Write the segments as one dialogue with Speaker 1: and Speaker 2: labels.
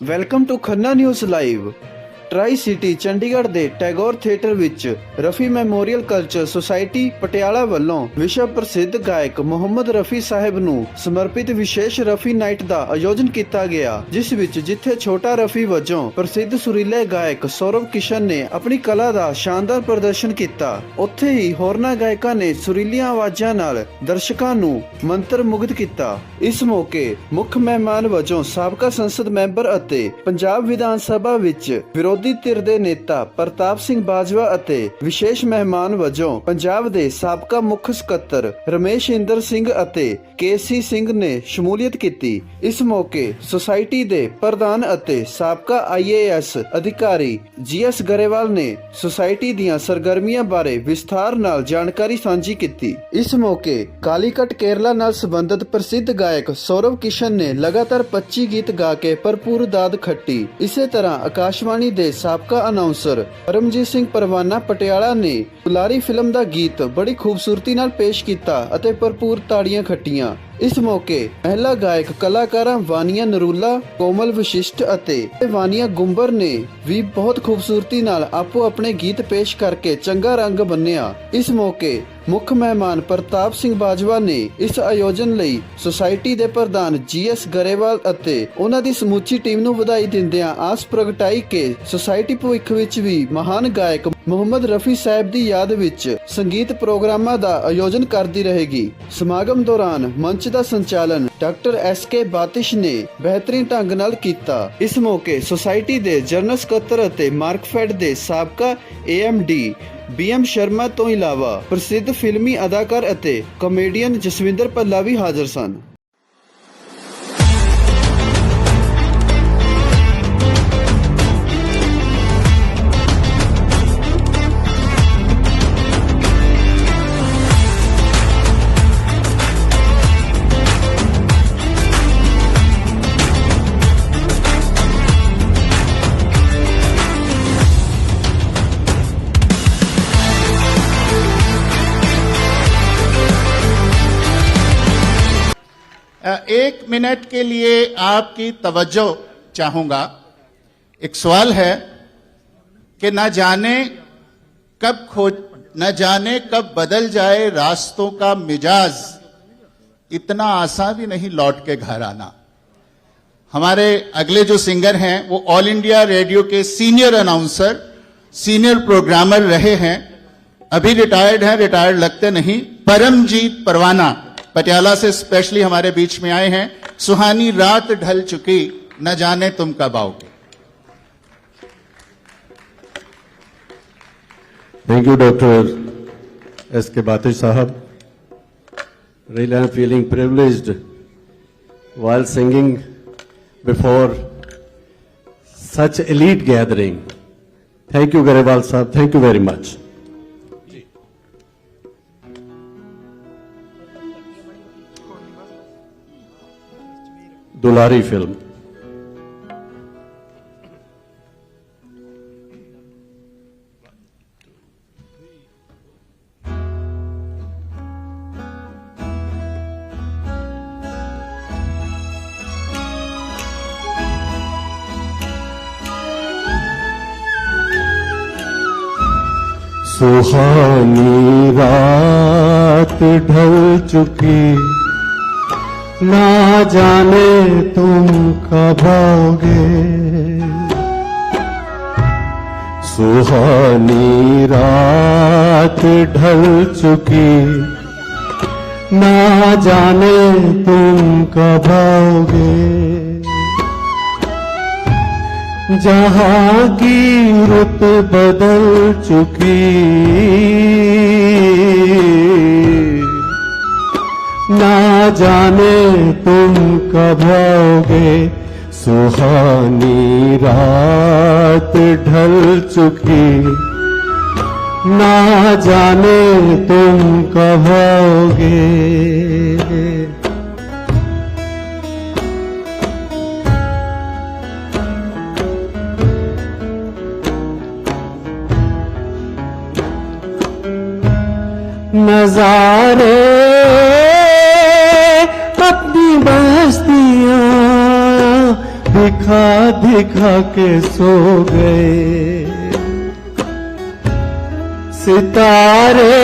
Speaker 1: Welcome to Khanna news live. Tricity Chandigarh ਦੇ Tagore theatre ਵਿੱਚ Rafi memorial culture society Patiala ਵੱਲੋਂ ਵਿਸ਼ਵ ਪ੍ਰਸਿੱਧ ਗਾਇਕ ਮੁਹੰਮਦ ਰਫੀ ਸਾਹਿਬ ਨੂੰ ਸਮਰਪਿਤ ਵਿਸ਼ੇਸ਼ ਰਫੀ ਨਾਈਟ ਦਾ ਆਯੋਜਨ ਕੀਤਾ ਗਿਆ, ਜਿਸ ਵਿੱਚ ਜਿੱਥੇ ਛੋਟਾ ਰਫੀ ਵਜੋਂ ਪ੍ਰਸਿੱਧ ਸੁਰੀਲੇ ਗਾਇਕ ਸੌਰਵ ਕਿਸ਼ਨ ਨੇ ਆਪਣੀ ਕਲਾ ਦਾ ਸ਼ਾਨਦਾਰ ਪ੍ਰਦਰਸ਼ਨ ਕੀਤਾ, ਉੱਥੇ ਹੀ ਹੋਰਨਾਂ ਗਾਇਕਾਂ ਨੇ ਸੁਰੀਲੀਆਂ ਆਵਾਜ਼ਾਂ ਨਾਲ ਦਰਸ਼ਕਾਂ ਨੂੰ ਮੰਤਰ ਮੁਗਧ ਕੀਤਾ। ਇਸ ਮੌਕੇ ਮੁੱਖ ਮਹਿਮਾਨ ਵਜੋਂ ਸਾਬਕਾ ਸੰਸਦ ਮੈਂਬਰ ਅਤੇ ਪੰਜਾਬ ਵਿਧਾਨ ਸਭਾ ਵਿੱਚ ਵਿਰੋਧੀ ਧਿਰ ਦੇ ਨੇਤਾ ਪ੍ਰਤਾਪ ਸਿੰਘ ਬਾਜਵਾ ਅਤੇ ਵਿਸ਼ੇਸ਼ ਮਹਿਮਾਨ ਵਜੋਂ ਪੰਜਾਬ ਦੇ ਸਾਬਕਾ ਮੁੱਖ ਸਕੱਤਰ ਰਮੇਸ਼ ਇੰਦਰ ਸਿੰਘ ਅਤੇ ਕੇਸੀ ਸਿੰਘ ਨੇ ਸ਼ਮੂਲੀਅਤ ਕੀਤੀ। ਇਸ ਮੌਕੇ ਸੁਸਾਇਟੀ ਦੇ ਪ੍ਰਧਾਨ ਅਤੇ ਸਾਬਕਾ IAS ਅਧਿਕਾਰੀ GS ਗਰੇਵਾਲ ਨੇ ਸੁਸਾਇਟੀ ਦੀਆਂ ਸਰਗਰਮੀਆਂ ਬਾਰੇ ਵਿਸਥਾਰ ਨਾਲ ਜਾਣਕਾਰੀ ਸਾਂਝੀ ਕੀਤੀ। ਇਸ ਮੌਕੇ ਕਾਲੀਕਟ ਕੇਰਲਾ ਨਾਲ ਸੰਬੰਧਿਤ ਪ੍ਰਸਿੱਧ ਗਾਇਕ ਸੌਰਵ ਕਿਸ਼ਨ ਨੇ ਲਗਾਤਾਰ 25 ਗੀਤ ਗਾ ਕੇ ਭਰਪੂਰ ਦਾਦ ਖੱਟੀ। ਇਸੇ ਤਰ੍ਹਾਂ ਆਕਾਸ਼ਵਾਣੀ ਦੇ ਸਾਬਕਾ ਅਨਾਉਂਸਰ ਪਰਮਜੀਤ ਸਿੰਘ ਪਰਵਾਨਾ ਪਟਿਆਲਾ ਨੇ ਦੁਲਾਰੀ ਫਿਲਮ ਦਾ ਗੀਤ ਬੜੀ ਖੂਬਸੂਰਤੀ ਨਾਲ ਪੇਸ਼ ਕੀਤਾ ਅਤੇ ਭਰਪੂਰ ਤਾੜੀਆਂ ਖੱਟੀਆਂ। ਇਸ ਮੌਕੇ ਮਹਿਲਾ ਗਾਇਕ ਕਲਾਕਾਰਾਂ ਵਾਨੀਆ ਨਰੂਲਾ, ਕੋਮਲ ਵਸ਼ਿਸ਼ਟ ਅਤੇ ਵਾਨੀਆ ਗੁੰਬਰ ਨੇ ਵੀ ਬਹੁਤ ਖੂਬਸੂਰਤੀ ਨਾਲ ਆਪੋ ਆਪਣੇ ਗੀਤ ਪੇਸ਼ ਕਰਕੇ ਚੰਗਾ ਰੰਗ ਬੰਨਿਆ। ਇਸ ਮੌਕੇ ਮੁੱਖ ਮਹਿਮਾਨ ਪ੍ਰਤਾਪ ਸਿੰਘ ਬਾਜਵਾ ਨੇ ਇਸ ਆਯੋਜਨ ਲਈ ਸੁਸਾਇਟੀ ਦੇ ਪ੍ਰਧਾਨ GS ਗਰੇਵਾਲ ਅਤੇ ਉਹਨਾਂ ਦੀ ਸਮੁੱਚੀ ਟੀਮ ਨੂੰ ਵਧਾਈ ਦਿੰਦਿਆਂ ਆਸ ਪ੍ਰਗਟਾਈ ਕਿ ਸੁਸਾਇਟੀ ਭਵਿੱਖ ਵਿੱਚ ਵੀ ਮਹਾਨ ਗਾਇਕ ਮੁਹੰਮਦ ਰਫੀ ਸਾਹਿਬ ਦੀ ਯਾਦ ਵਿੱਚ ਸੰਗੀਤ ਪ੍ਰੋਗਰਾਮਾਂ ਦਾ ਆਯੋਜਨ ਕਰਦੀ ਰਹੇਗੀ। ਸਮਾਗਮ ਦੌਰਾਨ ਮੰਚ ਦਾ ਸੰਚਾਲਨ ਡਾਕਟਰ SK ਬਾਤਿਸ਼ ਨੇ ਬਿਹਤਰੀਨ ਢੰਗ ਨਾਲ ਕੀਤਾ। ਇਸ ਮੌਕੇ ਸੁਸਾਇਟੀ ਦੇ ਜਨਰਲ ਸਕੱਤਰ ਅਤੇ ਮਾਰਕਫੈਡ ਦੇ ਸਾਬਕਾ AMD BM ਸ਼ਰਮਾ ਤੋਂ ਇਲਾਵਾ ਪ੍ਰਸਿੱਧ ਫਿਲਮੀ ਅਦਾਕਾਰ ਅਤੇ ਕਾਮੇਡੀਅਨ ਜਸਵਿੰਦਰ ਭੱਲਾ ਵੀ ਹਾਜ਼ਰ ਸਨ।
Speaker 2: एक मिनट के लिए आपकी तवज्जो चाहूंगा। एक सवाल है कि न जाने कब बदल जाए रास्तों का मिजाज, इतना आसान भी नहीं लौट के घर आना। हमारे अगले जो सिंगर हैं वो ऑल इंडिया रेडियो के सीनियर अनाउंसर, सीनियर प्रोग्रामर रहे हैं, अभी रिटायर्ड हैं, रिटायर्ड लगते नहीं। परमजीत परवाना पटियाला से स्पेशली हमारे बीच में आए हैं। सुहानी रात ढल चुकी, न जाने तुम कब आओगे।
Speaker 3: Thank you, Dr. SK Batish Sahab. Really, I'm feeling privileged while singing before such elite gathering. Thank you, Garewal Sahab. Thank you very much. Dulari film सुहानी रात ढल चुकी, ना जाने तुम कब आओगे। सुहानी रात ढल चुकी, ना जाने तुम कब आओगे। जहां की रुत बदल चुकी, ना जाने तुम कब आओगे। सुहानी रात ढल चुकी, ना जाने तुम कब आओगे। नजारे अपनी बस्तियां दिखा दिखा के सो गए। सितारे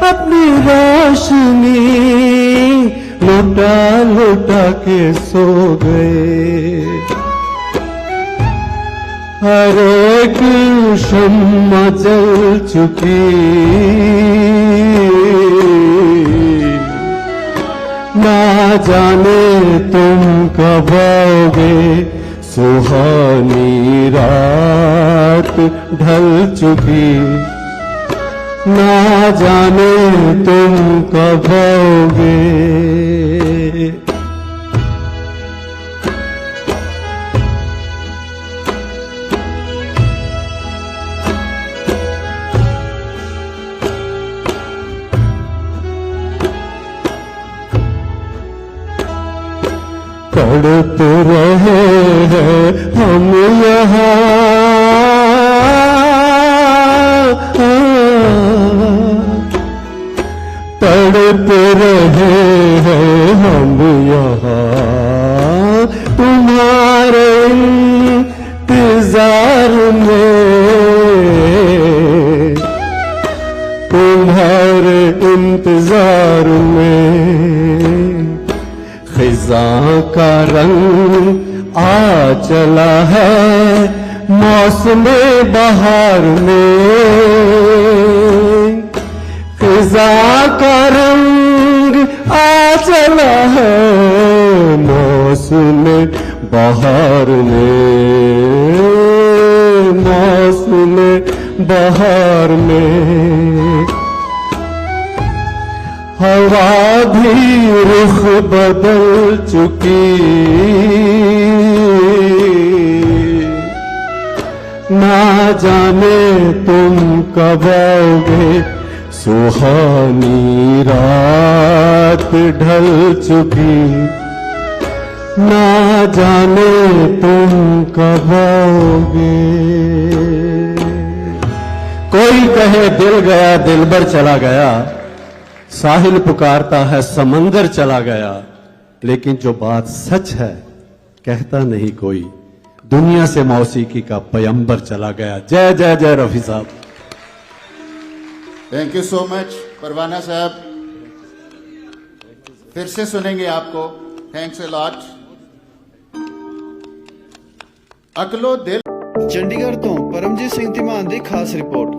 Speaker 3: अपनी रोशनी लुटा लुटा के सो गए। हर एक शम्मा जल चुकी, ना जाने तुम कब आओगे, सुहानी रात ढल चुकी, ना जाने तुम कब आओगे। तड़प रहे हैं हम यहाँ, तड़प रहे हैं हम यहाँ, तुम्हारे इंतजार में, तुम्हारे इंतजार में। खिज़ां का रंग आ चला है मौसम बहार में, खिज़ां का रंग आ चला है मौसम बहार में, मौसम बहार में। हवा भी रुख बदल चुकी, ना जाने तुम कब आओगे, सुहानी रात ढल चुकी, ना जाने तुम कब आओगे। कोई कहे दिल गया दिलबर चला गया, साहिल पुकारता है समंदर चला गया, लेकिन जो बात सच है कहता नहीं कोई, दुनिया से मौसीकी का पैगंबर चला गया। जय जय जय रफी साहब।
Speaker 2: थैंक यू सो मच परवाना साहब, फिर से सुनेंगे आपको। Thanks a lot. अकलो दिल।
Speaker 1: ਚੰਡੀਗੜ੍ਹ ਤੋਂ ਪਰਮਜੀਤ ਸਿੰਘ ਧੀਮਾਨ ਦੀ ਖਾਸ ਰਿਪੋਰਟ।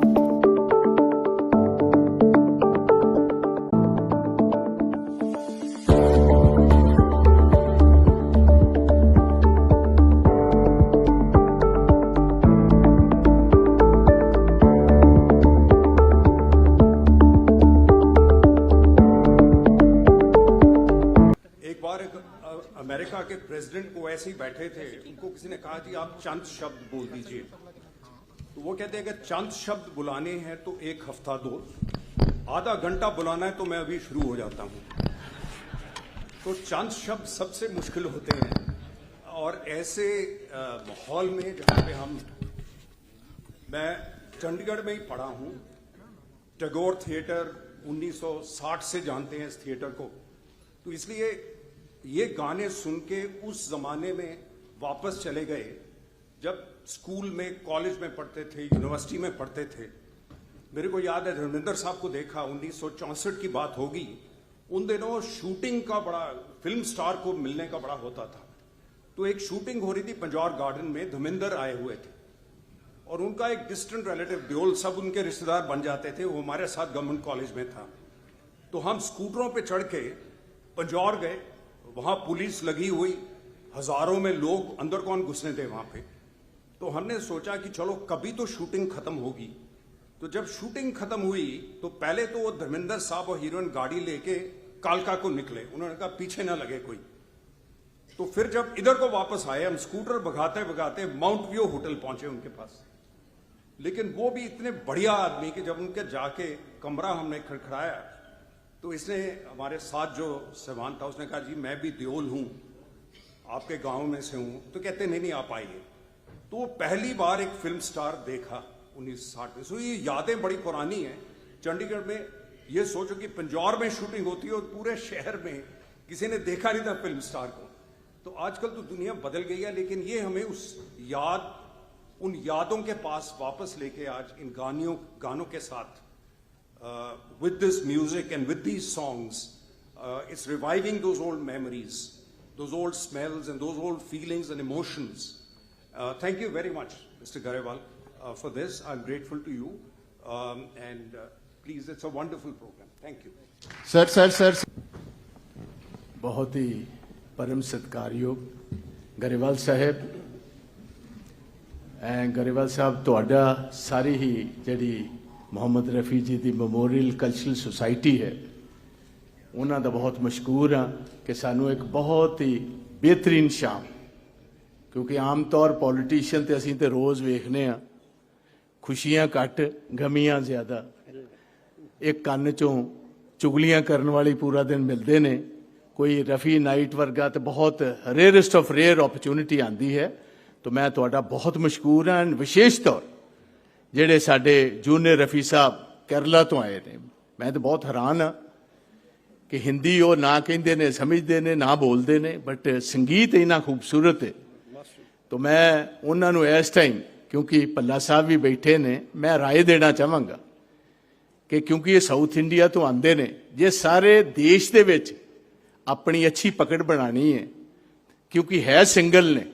Speaker 4: अमेरिका के प्रेसिडेंट को ऐसे ही बैठे थे, उनको किसी ने कहा कि आप चंद शब्द बोल दीजिए, तो वो कहते हैं कि चंद शब्द बुलाने हैं तो 1 हफ्ता दो, आधा घंटा बुलाना है तो मैं अभी शुरू हो जाता हूं। तो चंद शब्द सबसे मुश्किल होते हैं, और ऐसे माहौल में जहां पे मैं चंडीगढ़ में ही पढ़ा हूं, टैगोर थिएटर 1960 से जानते हैं इस थिएटर को, तो इसलिए ये गाने सुन के उस जमाने में वापस चले गए जब स्कूल में, कॉलेज में पढ़ते थे, यूनिवर्सिटी में पढ़ते थे। मेरे को याद है धर्मेंद्र साहब को देखा, 1964 की बात होगी, उन दिनों शूटिंग का बड़ा, फिल्म स्टार को मिलने का बड़ा होता था। तो एक शूटिंग हो रही थी पंजौर गार्डन में, धर्मेंद्र आए हुए थे और उनका एक डिस्टेंट रिलेटिव देओल, सब उनके रिश्तेदार बन जाते थे, वो हमारे साथ गवर्नमेंट कॉलेज में था। तो हम स्कूटरों पे चढ़ के पंजौर गए, वहां पुलिस लगी हुई, हजारों में लोग, अंदर कौन घुसने थे वहां पे। तो हमने सोचा कि चलो कभी तो शूटिंग खत्म होगी। तो जब शूटिंग खत्म हुई तो पहले तो वो धर्मेंद्र साहब और हीरोइन गाड़ी लेके कालका को निकले, उन्होंने कहा पीछे ना लगे कोई। तो फिर जब इधर को वापस आए, हम स्कूटर भगाते भगाते माउंट व्यू होटल पहुंचे उनके पास। लेकिन वो भी इतने बढ़िया आदमी कि जब उनके जाके कमरा हमने खड़खड़ाया तो इसने, हमारे साथ जो सहवान था, उसने कहा जी मैं भी देओल हूं, आपके गांव में से हूं। तो कहते नहीं आप आइए। तो पहली बार एक फिल्म स्टार देखा 1960 में। सो ये यादें बड़ी पुरानी हैं। चंडीगढ़ में ये सोचो कि पंजौर में शूटिंग होती है और पूरे शहर में किसी ने देखा नहीं था फिल्म स्टार को। तो आजकल तो दुनिया बदल गई है, लेकिन ये हमें उन यादों के पास वापस लेके आज इन गानों के साथ with this music and with these songs, it's reviving those old memories, those old smells and those old feelings and emotions. Thank you very much, Mr. Garewal, for this. I'm grateful to you. And please, it's a wonderful program. Thank you.
Speaker 2: Sir
Speaker 5: बहुत ही परम सत्कारयोग गरेवाल साहब गरेवाल साहब ਤੁਹਾਡਾ ਸਾਰੀ ਹੀ ਜਿਹੜੀ ਮੁਹੰਮਦ ਰਫੀ ਜੀ ਦੀ memorial cultural society ਹੈ ਉਹਨਾਂ ਦਾ ਬਹੁਤ ਮਸ਼ਕੂਰ ਹਾਂ ਕਿ ਸਾਨੂੰ ਇੱਕ ਬਹੁਤ ਹੀ ਬਿਹਤਰੀਨ ਸ਼ਾਮ ਕਿਉਂਕਿ ਆਮ ਤੌਰ ਪੋਲੀਟੀਸ਼ੀਅਨ ਤੇ ਅਸੀਂ ਤੇ ਰੋਜ਼ ਵੇਖਨੇ ਆ ਖੁਸ਼ੀਆਂ ਘੱਟ ਗਮੀਆਂ ਜ਼ਿਆਦਾ ਇੱਕ ਕੰਨ ਚੋਂ ਚੁਗਲੀਆਂ ਕਰਨ ਵਾਲੀ ਪੂਰਾ ਦਿਨ ਮਿਲਦੇ ਨੇ ਕੋਈ ਰਫੀ ਨਾਈਟ ਵਰਗਾ ਤੇ ਬਹੁਤ ਰੇਅਰੈਸਟ ਆਫ ਰੇਅਰ ਓਪਰਚੁਨਿਟੀ ਆਂਦੀ ਹੈ तो मैं तुहाडा बहुत मशहूर हाँ विशेष तौर जेडे साडे जूनियर रफी साहब केरला तो आए ने मैं तो बहुत हैरान हाँ कि हिंदी वो ना कहते ने समझते ने ना बोलते ने बट संगीत इन्ना खूबसूरत है तो मैं उन्होंने इस टाइम क्योंकि भल्ला साहब भी बैठे ने मैं राय देना चाहांगा कि क्योंकि ये साउथ इंडिया तो आते ने जे सारे देश दे विच अपनी अच्छी पकड़ बनानी है क्योंकि है सिंगल ने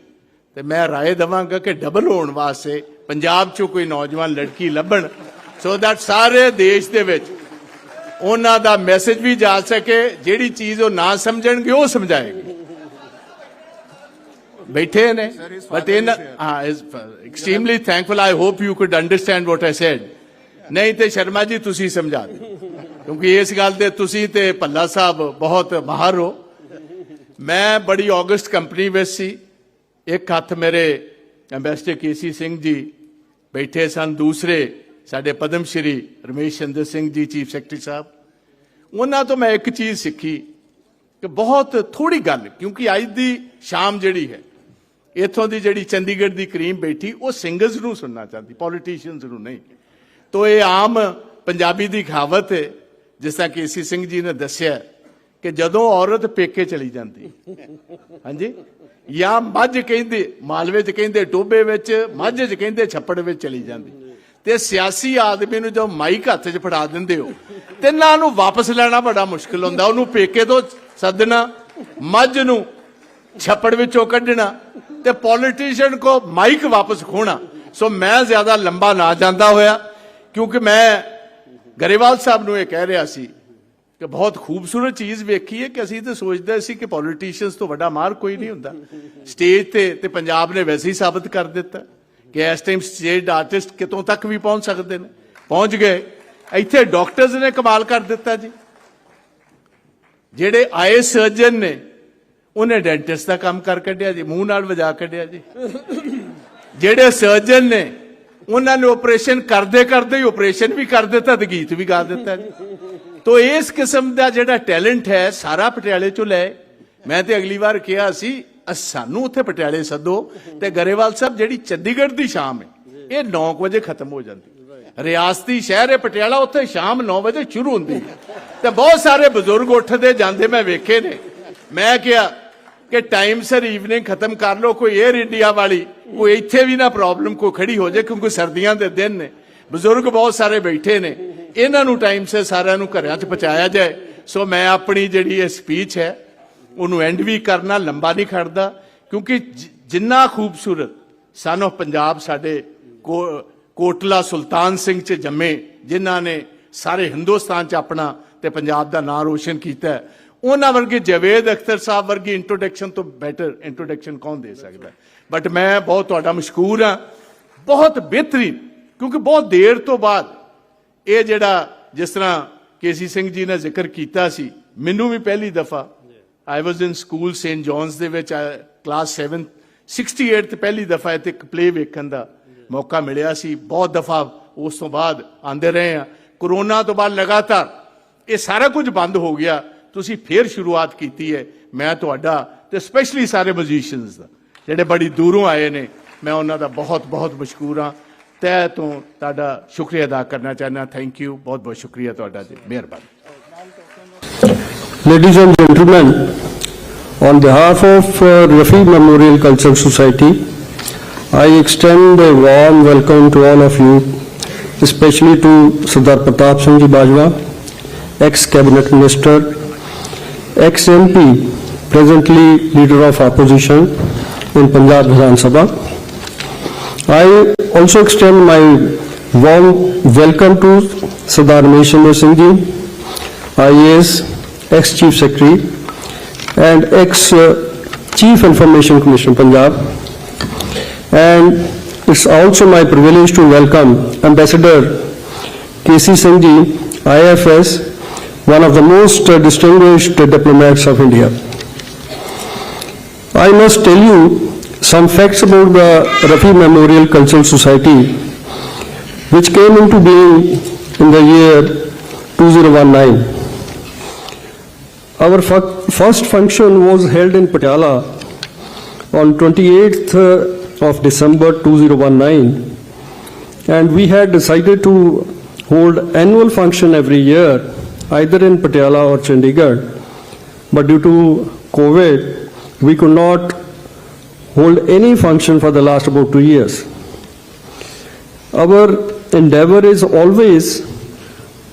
Speaker 5: तो मैं राय देवांगा कि डबल होने वास्ते पंजाब चो कोई नौजवान लड़की लभण सो दैट सारे देश दे विच उन्हां दा मैसेज भी जा सके जिहड़ी चीज वो ना समझणगे वो समझाएगी बैठे ने बट इन हाँ extremely thankful I hope you could understand what I said नहीं तो शर्मा जी तुसी समझा दो क्योंकि इस गल ते तुसी ते भल्ला साहब बहुत माहर हो मैं बड़ी ऑगस्ट कंपनी विच सी एक हाथ मेरे एंबेसडर केसी सिंह जी बैठे सन दूसरे साडे पद्म श्री रमेश चंद्र सिंह जी चीफ सैकटरी साहब उन्हां तो मैं एक चीज सीखी कि बहुत थोड़ी गल क्योंकि अज दी शाम जिहड़ी है इत्थों दी जिहड़ी चंडीगढ़ दी करीम बैठी वो सिंगर्स नूं सुनना चाहती पॉलिटिशियंस नूं नहीं तो ये आम पंजाबी दी कहावत है जिस तरह केसी सिंह जी ने दस्सिया कि जदों औरत पेके चली जाती हाँ जी या मझ कहते मालवे च कहते टोबे विच मझ च कहते छप्पड़ विच चली जाती ते सियासी आदमी नूं जो माइक हत्थ च फड़ा दिंदे हो ते इन्हां नूं वापस लेना बड़ा मुश्किल हुंदा उहनूं पेके तो सदना मझ नूं छप्पड़ विचों कढना ते पॉलिटिशियन को माइक वापस खोना सो मैं ज्यादा लंबा ना जांदा होया क्योंकि मैं गरेवाल साहब नूं यह कह रहा सी कि बहुत खूबसूरत चीज़ वेखी है कि असीं तो सोचते सी कि पॉलिटिशियंस तो वड्डा मार कोई नहीं हुंदा स्टेज ते पंजाब ने वैसे ही साबित कर दिता कि इस टाइम स्टेज आर्टिस्ट कितों तक भी पहुंच सकते हैं पहुंच गए इत्थे डॉक्टर्स ने कमाल कर दिता जी जेडे आए सर्जन ने उन्हें डेंटिस्ट का काम कर कढ़िया जी मूँह नाल वजा कढ़िया जी जेडे सर्जन ने उन्होंने ऑपरेशन करते करते ही ऑपरेशन भी कर दिता तो गीत भी गा दिता जी तो इस किस्म का जिहड़ा टैलेंट है सारा पटियाले चो लै मैं तो अगली बार कहा सी सानू उत्थे पटियाले सदो ते गरेवाल साहब जिहड़ी चंडीगढ़ की शाम है ये 9 बजे खत्म हो जाती रियासती शहर है पटियाला उत्थे शाम 9 बजे शुरू होंदी ते बहुत सारे बजुर्ग उठते जाते मैं वेखे ने मैं कहा कि टाइम सिर इवनिंग खत्म कर लो कोई एयर इंडिया वाली कोई इत्थे भी ना प्रॉब्लम कोई खड़ी हो जाए क्योंकि सर्दियों के दिन ने बजुर्ग बहुत सारे बैठे ने इन्हों टाइम से सारे घर च पहुँचाया जाए सो मैं अपनी जी स्पीच है उन्होंने एंड भी करना लंबा नहीं खड़ता क्योंकि जिन्ना खूबसूरत सन ऑफ पंजाब साडे कोटला सुल्तान सिंह च जम्मे जिन्हों ने सारे हिंदुस्तान च अपना ते पंजाब का नाम रोशन किया उन्होंने वर्गे जवेद अख्तर साहब वर्गी इंट्रोडक्शन तो बैटर इंट्रोडक्शन कौन दे सकता है बट मैं बहुत तुहाडा मशहूर हाँ बहुत बेहतरीन क्योंकि बहुत देर तो बाद ये जिहड़ा जिस तरह केसी सिंह जी ने जिक्र किया सी मैनू भी पहली दफा I was in school Saint John's दे विच क्लास 7 68 पहली दफा इत्थे एक प्ले वेखण दा मौका मिलिया सी बहुत दफा उस तो बाद आंदे रहे हैं कोरोना तो बाद लगातार ये सारा कुछ बंद हो गया तुसी फिर शुरुआत की है मैं तुहाडा ते स्पैशली सारे म्यूजिशियंस दा जिहड़े बड़ी दूरों आए ने मैं उन्हां दा बहुत बहुत मशहूर हाँ तय तो तुहाडा शुक्रिया अदा करना चाहना थैंक यू बहुत बहुत शुक्रिया तुहाडा जी मेहरबानी
Speaker 3: Ladies and gentlemen,
Speaker 6: On behalf of Rafi Memorial Cultural Society, I extend a warm welcome to all of you, especially to Sardar Pratap Singh Ji Bajwa, ex-cabinet minister, ex-MP, presently leader of opposition in Punjab Vidhan Sabha. I also extend my warm welcome to Sardar Ramesh Singh Ji, IAS, ex-Chief Secretary and ex-Chief Information Commission Punjab. And it's also my privilege to welcome Ambassador KC Singh Ji, IFS, one of the most distinguished diplomats of India. I must tell you some facts about the Rafi Memorial Cultural Society, which came into being in the year 2019. Our first function was held in Patiala on 28th of December 2019, and we had decided to hold annual function every year, either in Patiala or Chandigarh, but due to COVID, we could not hold any function for the last about 2 years. Our endeavor is always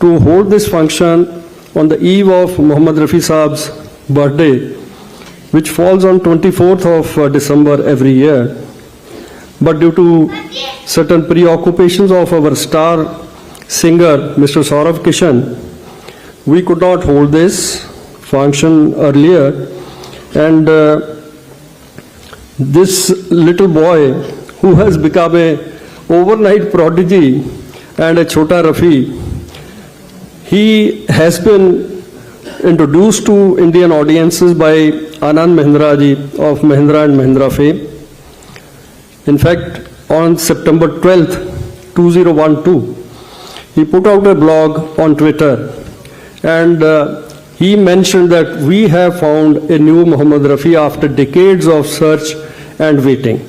Speaker 6: to hold this function on the eve of Muhammad Rafi Saab's birthday, which falls on 24th of December every year. But due to certain preoccupations of our star singer, Mr. Saurav Kishan, we could not hold this function earlier. And this little boy, who has become an overnight prodigy and a Chota Rafi, he has been introduced to Indian audiences by Anand Mahindra ji of Mahindra and Mahindra fame. In fact, on September 12th, 2012, he put out a blog on Twitter, and he mentioned that we have found a new Muhammad Rafi after decades of search and waiting.